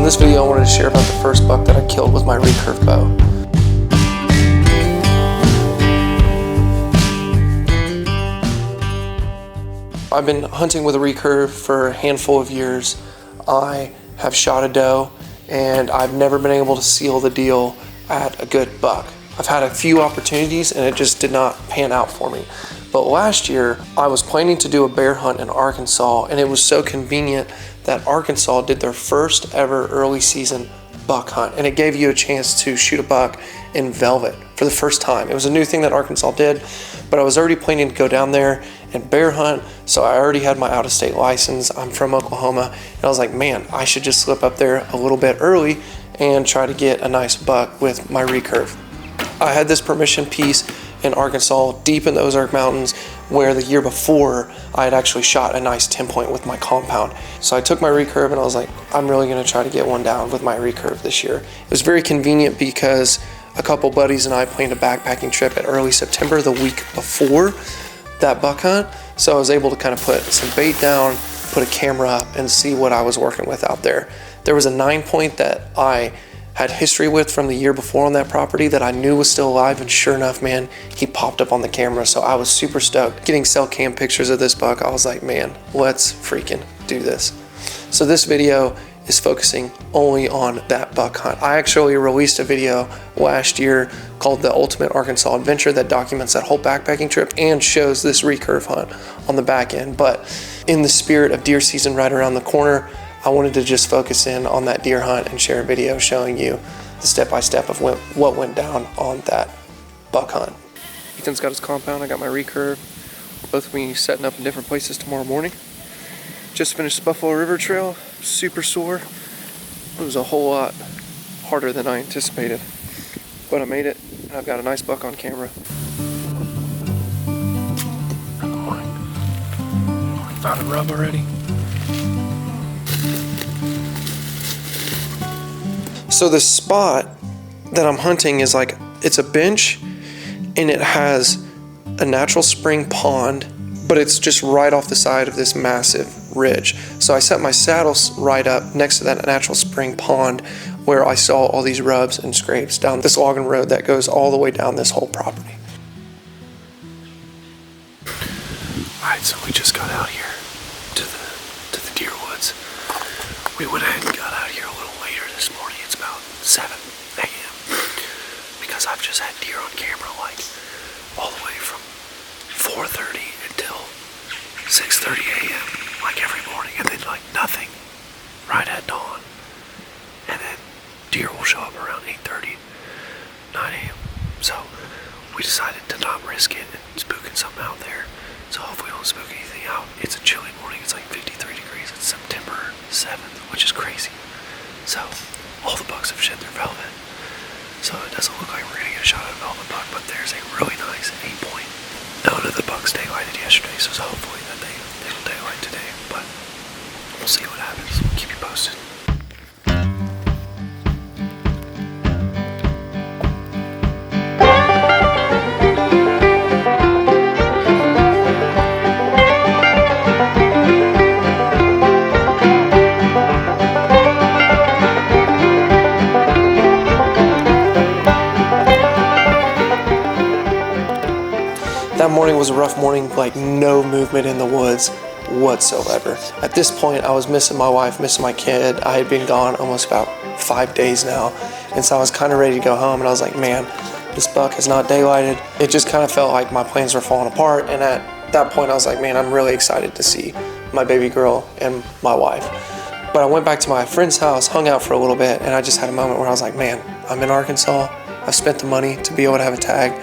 this video I wanted to share about the first buck that I killed with my recurve bow. I've been hunting with a recurve for a handful of years. I have shot a doe and I've never been able to seal the deal at a good buck. I've had a few opportunities and it just did not pan out for me. But last year I was planning to do a bear hunt in Arkansas, and it was so convenient that Arkansas did their first ever early season buck hunt, and it gave you a chance to shoot a buck in velvet for the first time. It was a new thing that Arkansas did, but I was already planning to go down there and bear hunt, so I already had my out-of-state license. I'm from Oklahoma, and I was like, man, I should just slip up there a little bit early and try to get a nice buck with my recurve. I had this permission piece in Arkansas, deep in the Ozark Mountains, where the year before I had actually shot a nice 10-point with my compound. So I took my recurve and I was like, I'm really gonna try to get one down with my recurve this year. It was very convenient because a couple buddies and I planned a backpacking trip at early September, the week before that buck hunt. So I was able to kind of put some bait down, put a camera up, and see what I was working with out there. There was a 9-point that I had history with from the year before on that property that I knew was still alive, and sure enough, man, he popped up on the camera. So I was super stoked. Getting cell cam pictures of this buck, I was like, man, let's freaking do this. So this video is focusing only on that buck hunt. I actually released a video last year called The Ultimate Arkansas Adventure that documents that whole backpacking trip and shows this recurve hunt on the back end. But in the spirit of deer season right around the corner, I wanted to just focus in on that deer hunt and share a video showing you the step-by-step of what went down on that buck hunt. Ethan's got his compound, I got my recurve. Both of me setting up in different places tomorrow morning. Just finished the Buffalo River Trail, super sore. It was a whole lot harder than I anticipated, but I made it, and I've got a nice buck on camera. Good morning. Found a rub already. So the spot that I'm hunting is like, it's a bench and it has a natural spring pond, but it's just right off the side of this massive ridge. So I set my saddles right up next to that natural spring pond where I saw all these rubs and scrapes down this logging road that goes all the way down this whole property. Alright, so we just got out here to the deer woods. We went ahead and got out here a little later this morning. It's about 7 a.m. because I've just had deer on camera like all the way from 4:30 until 6:30 a.m. like every morning, and then like nothing right at dawn, and then deer will show up around 8:30, 9 a.m. So we decided to not risk it and spooking something out there. So hopefully we don't spook anything out. It's a chilly morning. It's like 53 degrees. It's September 7th, which is crazy. So all the bucks have shed their velvet. So it doesn't look like we're gonna get a shot at a velvet buck, but there's a really nice 8-point. None of the bucks daylighted yesterday, so hopefully that it'll daylight today, but we'll see what happens. We'll keep you posted. That morning was a rough morning, like no movement in the woods whatsoever. At this point, I was missing my wife, missing my kid. I had been gone almost about 5 days now, and so I was kind of ready to go home, and I was like, man, this buck has not daylighted. It just kind of felt like my plans were falling apart, and at that point, I was like, man, I'm really excited to see my baby girl and my wife. But I went back to my friend's house, hung out for a little bit, and I just had a moment where I was like, man, I'm in Arkansas. I've spent the money to be able to have a tag.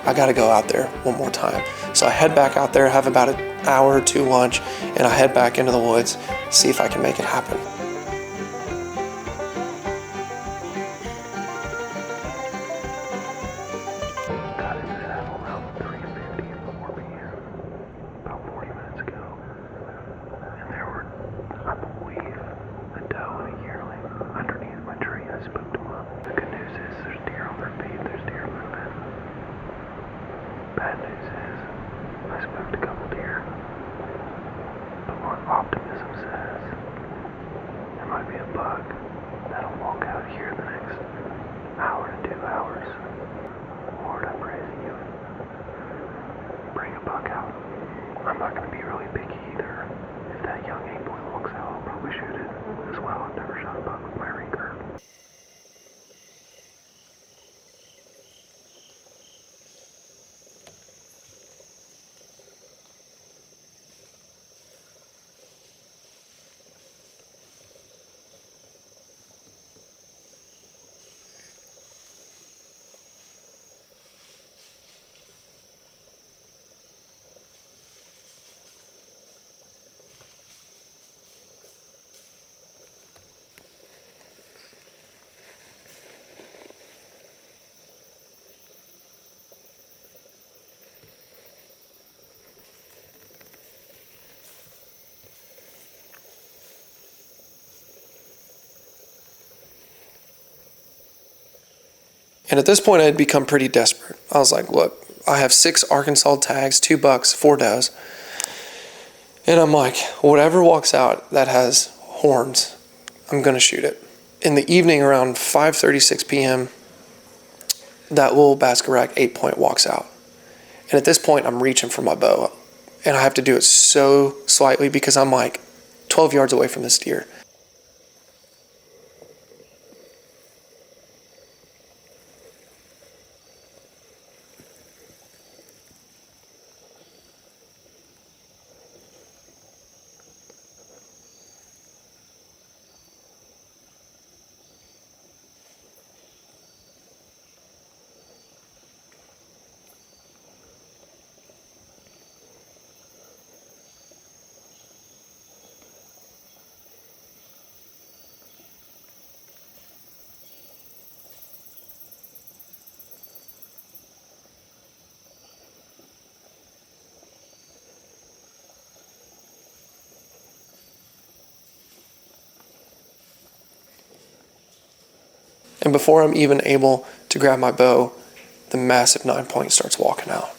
I gotta go out there one more time. So I head back out there, have about an hour or two lunch, and I head back into the woods, see if I can make it happen. Got into that around 3:50 and 4 p.m. about 40 minutes ago. And there were, I believe, a doe and a yearling underneath my tree. I spooked them up. The good news is there's deer on their feet, there's deer moving. Bad news is I spooked a couple deer, but my optimism says there might be a buck that'll And at this point, I had become pretty desperate. I was like, look, I have 6 Arkansas tags, 2 bucks, 4 does. And I'm like, whatever walks out that has horns, I'm going to shoot it. In the evening around 5:36 p.m., that little basket rack 8-point walks out. And at this point, I'm reaching for my bow. And I have to do it so slightly because I'm like 12 yards away from this deer. And before I'm even able to grab my bow, the massive 9-point starts walking out.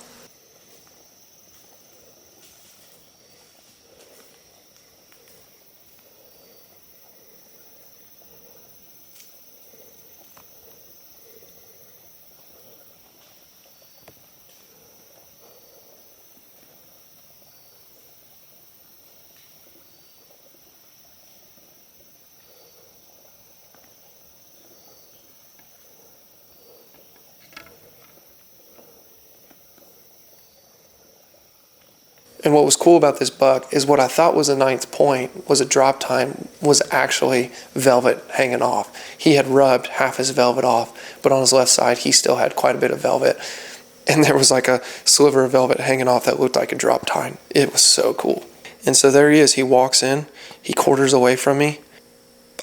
And what was cool about this buck is what I thought was a 9th point was a drop tine was actually velvet hanging off. He had rubbed half his velvet off, but on his left side, he still had quite a bit of velvet. And there was like a sliver of velvet hanging off that looked like a drop tine. It was so cool. And so there he is. He walks in. He quarters away from me.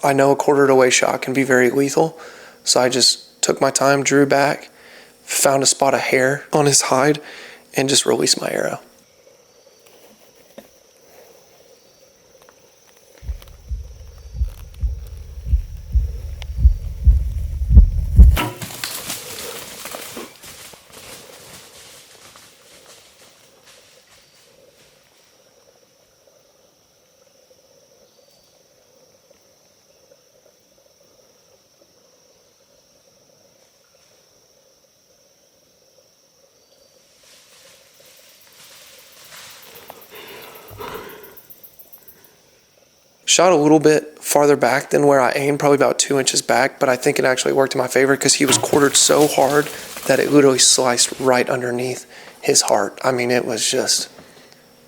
I know a quartered away shot can be very lethal. So I just took my time, drew back, found a spot of hair on his hide, and just released my arrow. Shot a little bit farther back than where I aimed, probably about 2 inches back, but I think it actually worked in my favor because he was quartered so hard that it literally sliced right underneath his heart. I mean, it was just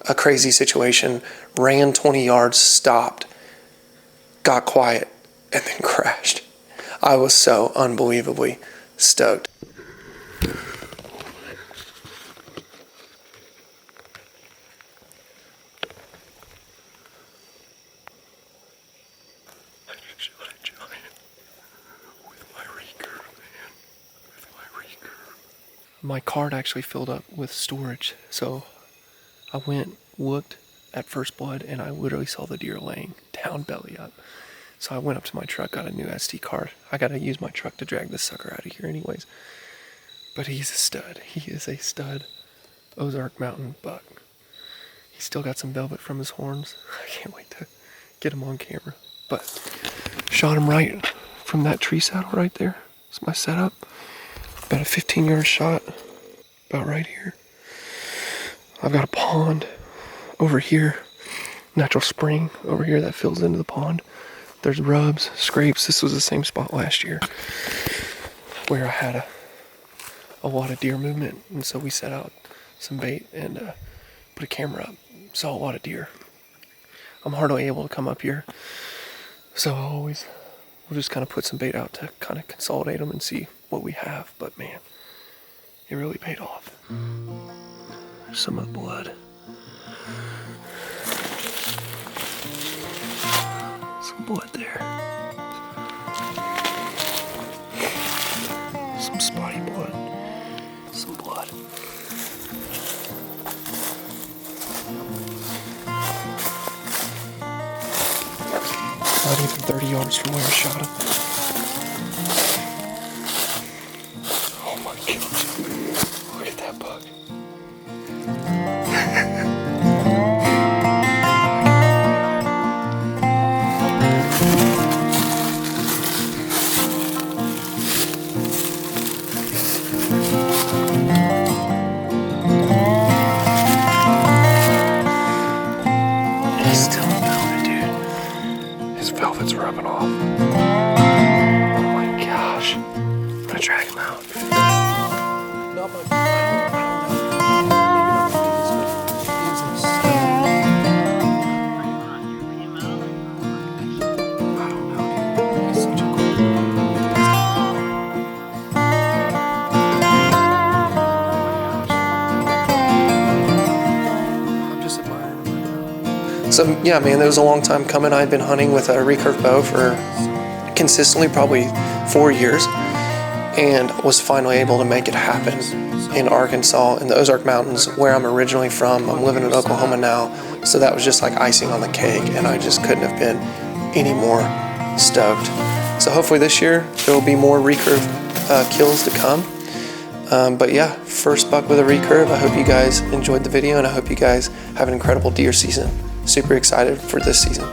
a crazy situation. Ran 20 yards, stopped, got quiet, and then crashed. I was so unbelievably stoked. My cart actually filled up with storage, so I went, looked at first blood, and I literally saw the deer laying down belly up. So I went up to my truck, got a new SD card. I gotta use my truck to drag this sucker out of here anyways. But he's a stud. He is a stud Ozark mountain buck. He's still got some velvet from his horns. I can't wait to get him on camera. But shot him right from that tree saddle right there. That's my setup. About a 15-yard shot, about right here. I've got a pond over here, natural spring over here that fills into the pond. There's rubs, scrapes. This was the same spot last year where I had a lot of deer movement, and so we set out some bait and put a camera up. Saw a lot of deer. I'm hardly able to come up here, so we'll just kind of put some bait out to kind of consolidate them and see what we have. But man, it really paid off. There's some of the blood. Some blood there. Some spotty blood. Some blood. Not even 30 yards from where I shot him. my gosh. Look at that buck. He's still velvet, dude. His velvet's rubbing off. Oh my gosh. I'm gonna drag him out. Not my, I don't know. He's such a I'm just admiring him right now. So yeah, man, that was a long time coming. I'd been hunting with a recurve bow for consistently probably 4 years, and was finally able to make it happen in Arkansas, in the Ozark Mountains, where I'm originally from. I'm living in Oklahoma now, so that was just like icing on the cake, and I just couldn't have been any more stoked. So hopefully this year there will be more recurve kills to come. But yeah, first buck with a recurve. I hope you guys enjoyed the video, and I hope you guys have an incredible deer season. Super excited for this season.